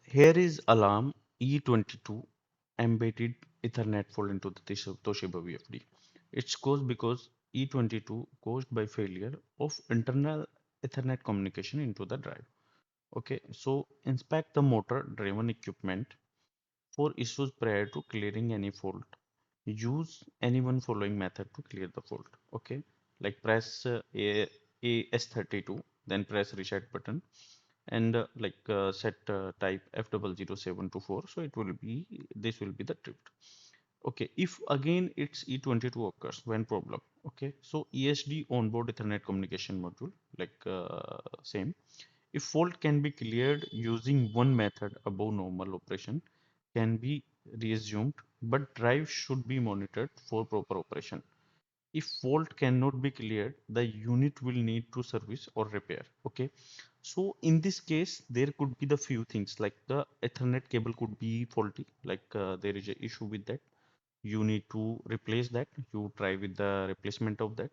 Here is alarm E-22 embedded Ethernet fault into the Toshiba VFD. It's caused because E-22 caused by failure of internal Ethernet communication into the drive. Okay, so inspect the motor driven equipment for issues prior to clearing any fault. Use any one following method to clear the fault. Okay, like press AS32, then press reset button and set type F00724. So it will be, this will be the drift. Okay, if again it's E-22 occurs when problem. Okay, so ESD onboard Ethernet communication module, same. If fault can be cleared using one method above normal operation can be resumed, but drive should be monitored for proper operation. If fault cannot be cleared, the unit will need to service or repair. Okay, so in this case, there could be the few things like the Ethernet cable could be faulty, there is a issue with that. You need to replace that. You try with the replacement of that,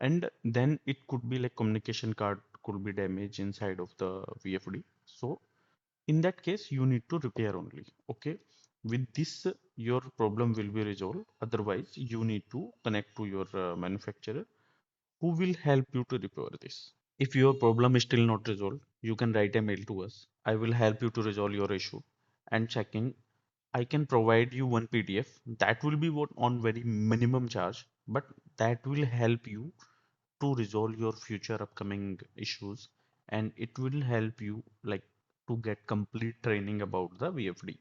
and then it could be like communication card could be damaged inside of the VFD. So in that case, you need to repair only. Okay, with this, your problem will be resolved. Otherwise, you need to connect to your manufacturer who will help you to repair this. If your problem is still not resolved, you can write a mail to us. I will help you to resolve your issue. And checking, I can provide you one PDF that will be what on very minimum charge, but that will help you to resolve your future upcoming issues, and it will help you like to get complete training about the VFD.